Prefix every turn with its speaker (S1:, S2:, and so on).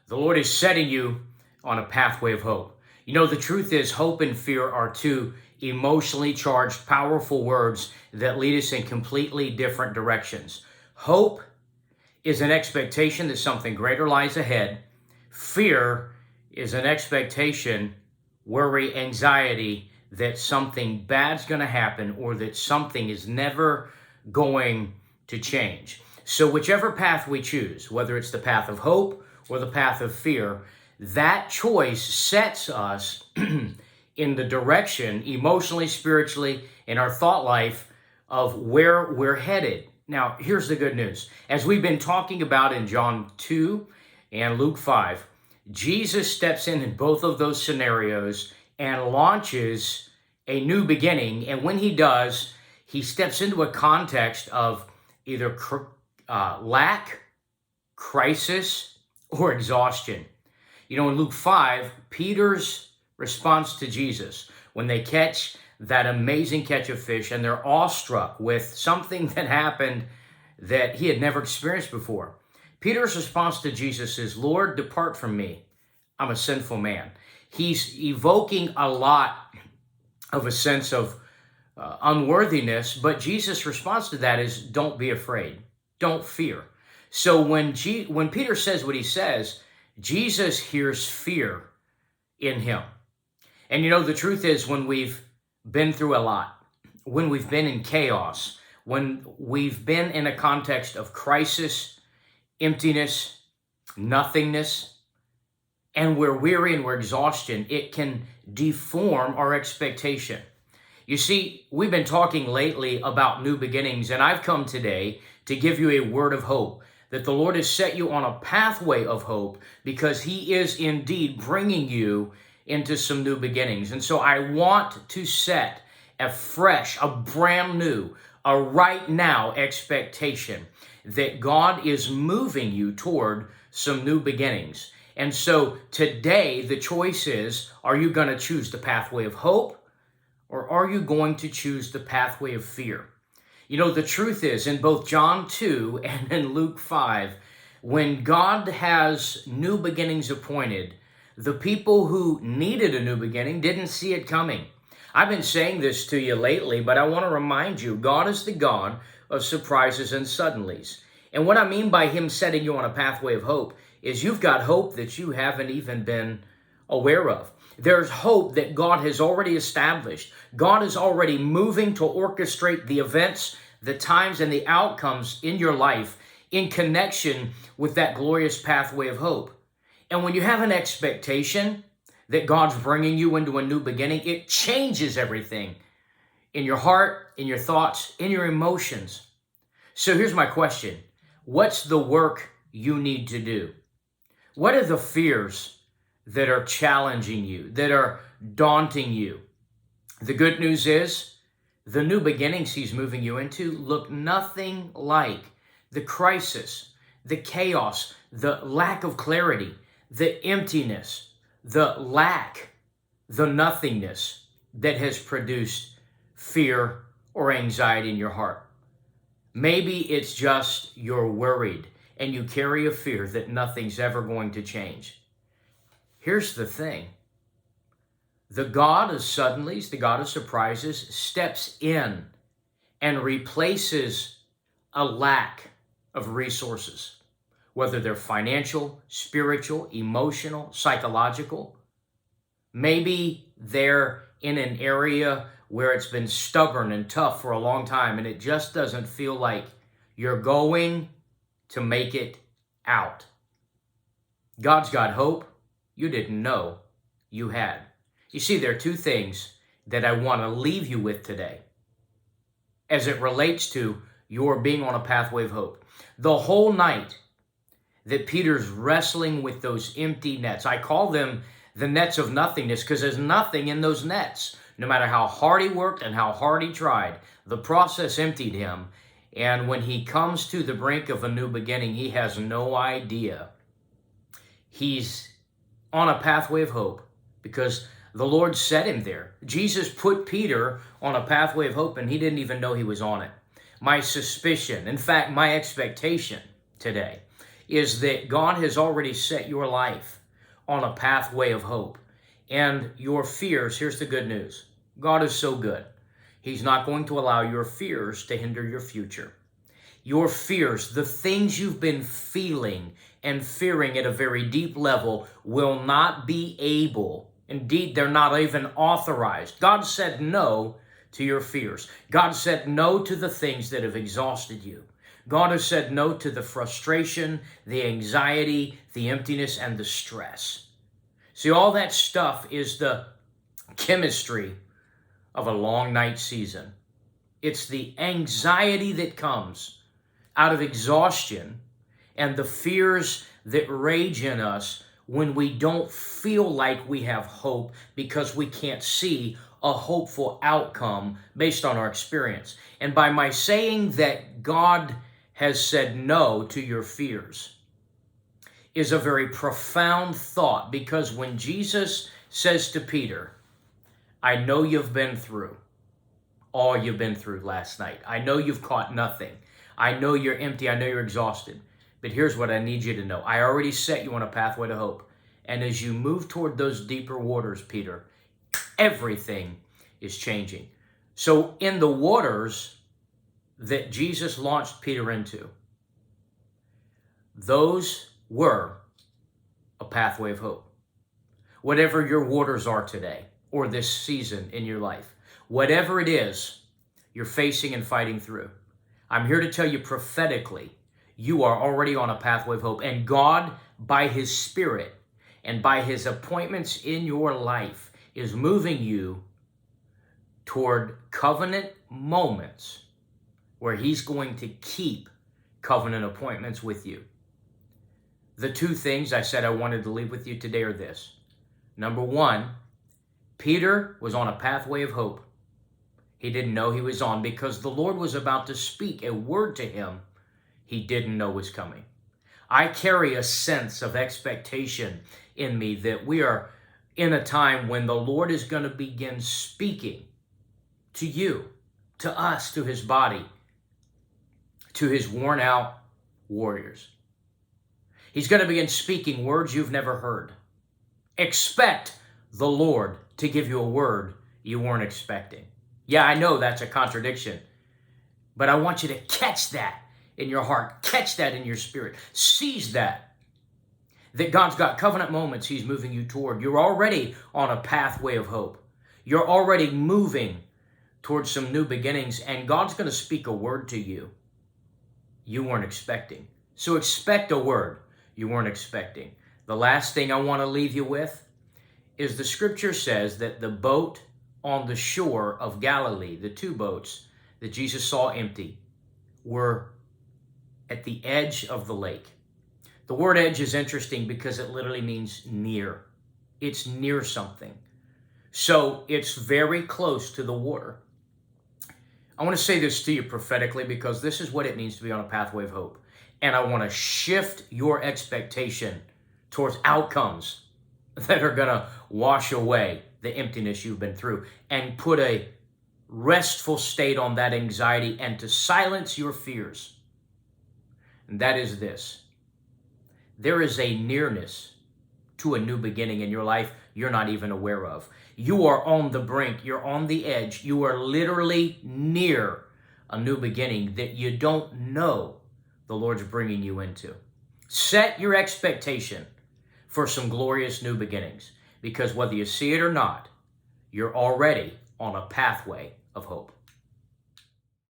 S1: The Lord is setting you on a pathway of hope. You know, the truth is, hope and fear are two emotionally charged, powerful words that lead us in completely different directions. Hope is an expectation that something greater lies ahead. Fear is an expectation, worry, anxiety that something bad's going to happen or that something is never going to change. So whichever path we choose, whether it's the path of hope or the path of fear, that choice sets us in the direction, emotionally, spiritually, in our thought life of where we're headed. Now, here's the good news. As we've been talking about in John 2 and Luke 5, Jesus steps in both of those scenarios and launches a new beginning. And when he does, he steps into a context of either lack, crisis, or exhaustion. You know, in Luke 5, Peter's response to Jesus, when they catch that amazing catch of fish and they're awestruck with something that happened that he had never experienced before. Peter's response to Jesus is, "Lord, depart from me. I'm a sinful man." He's evoking a lot of a sense of unworthiness, but Jesus' response to that is, "Don't be afraid. Don't fear." So when Peter says what he says, Jesus hears fear in him. And you know, the truth is, when we've been through a lot, when we've been in chaos, when we've been in a context of crisis, emptiness, nothingness, and we're weary and we're exhausted, it can deform our expectation. You see, we've been talking lately about new beginnings, and I've come today to give you a word of hope that the Lord has set you on a pathway of hope because he is indeed bringing you into some new beginnings. And so I want to set a fresh, a brand new, a right now expectation that God is moving you toward some new beginnings. And so today the choice is, are you going to choose the pathway of hope or are you going to choose the pathway of fear? You know, the truth is, in both John 2 and in Luke 5, when God has new beginnings appointed, the people who needed a new beginning didn't see it coming. I've been saying this to you lately, but I want to remind you, God is the God of surprises and suddenlies. And what I mean by him setting you on a pathway of hope is you've got hope that you haven't even been aware of. There's hope that God has already established. God is already moving to orchestrate the events, the times, and the outcomes in your life in connection with that glorious pathway of hope. And when you have an expectation that God's bringing you into a new beginning, it changes everything in your heart, in your thoughts, in your emotions. So here's my question. What's the work you need to do? What are the fears that are challenging you, that are daunting you? The good news is the new beginnings he's moving you into look nothing like the crisis, the chaos, the lack of clarity, the emptiness, the lack, the nothingness that has produced fear or anxiety in your heart. Maybe it's just you're worried and you carry a fear that nothing's ever going to change. Here's the thing. The God of suddenlies, the God of surprises, steps in and replaces a lack of resources, whether they're financial, spiritual, emotional, psychological. Maybe they're in an area where it's been stubborn and tough for a long time and it just doesn't feel like you're going to make it out. God's got hope you didn't know you had. You see, there are two things that I want to leave you with today as it relates to your being on a pathway of hope. The whole night that Peter's wrestling with those empty nets, I call them the nets of nothingness because there's nothing in those nets. No matter how hard he worked and how hard he tried, the process emptied him. And when he comes to the brink of a new beginning, he has no idea. He's on a pathway of hope because the Lord set him there. Jesus put Peter on a pathway of hope and he didn't even know he was on it. My suspicion, in fact, my expectation today is that God has already set your life on a pathway of hope. And your fears, here's the good news. God is so good. He's not going to allow your fears to hinder your future. Your fears, the things you've been feeling and fearing at a very deep level, will not be able, indeed, they're not even authorized. God said no to your fears. God said no to the things that have exhausted you. God has said no to the frustration, the anxiety, the emptiness, and the stress. See, all that stuff is the chemistry of a long night season. It's the anxiety that comes out of exhaustion and the fears that rage in us when we don't feel like we have hope because we can't see a hopeful outcome based on our experience. And by my saying that God has said no to your fears is a very profound thought, because when Jesus says to Peter, I know you've been through all you've been through last night. I know you've caught nothing. I know you're empty. I know you're exhausted. But here's what I need you to know. I already set you on a pathway to hope. And as you move toward those deeper waters, Peter, everything is changing. So in the waters that Jesus launched Peter into, those were a pathway of hope. Whatever your waters are today, or this season in your life, whatever it is you're facing and fighting through, I'm here to tell you prophetically, you are already on a pathway of hope. And God, by His Spirit and by His appointments in your life, is moving you toward covenant moments where He's going to keep covenant appointments with you. The two things I said I wanted to leave with you today are this. Number one, Peter was on a pathway of hope. He didn't know he was on because the Lord was about to speak a word to him he didn't know was coming. I carry a sense of expectation in me that we are in a time when the Lord is going to begin speaking to you, to us, to His body, to His worn out warriors. He's going to begin speaking words you've never heard. Expect the Lord to give you a word you weren't expecting. Yeah, I know that's a contradiction, but I want you to catch that in your heart. Catch that in your spirit. Seize that God's got covenant moments He's moving you toward. You're already on a pathway of hope. You're already moving towards some new beginnings, and God's going to speak a word to you weren't expecting. So expect a word you weren't expecting. The last thing I want to leave you with is the scripture says that the boat on the shore of Galilee, the two boats that Jesus saw empty, were at the edge of the lake. The word edge is interesting because it literally means near. It's near something. So it's very close to the water. I want to say this to you prophetically because this is what it means to be on a pathway of hope. And I want to shift your expectation towards outcomes that are going to wash away the emptiness you've been through and put a restful state on that anxiety and to silence your fears. And that is this. There is a nearness to a new beginning in your life you're not even aware of. You are on the brink. You're on the edge. You are literally near a new beginning that you don't know the Lord's bringing you into. Set your expectation for some glorious new beginnings, because whether you see it or not, you're already on a pathway of hope.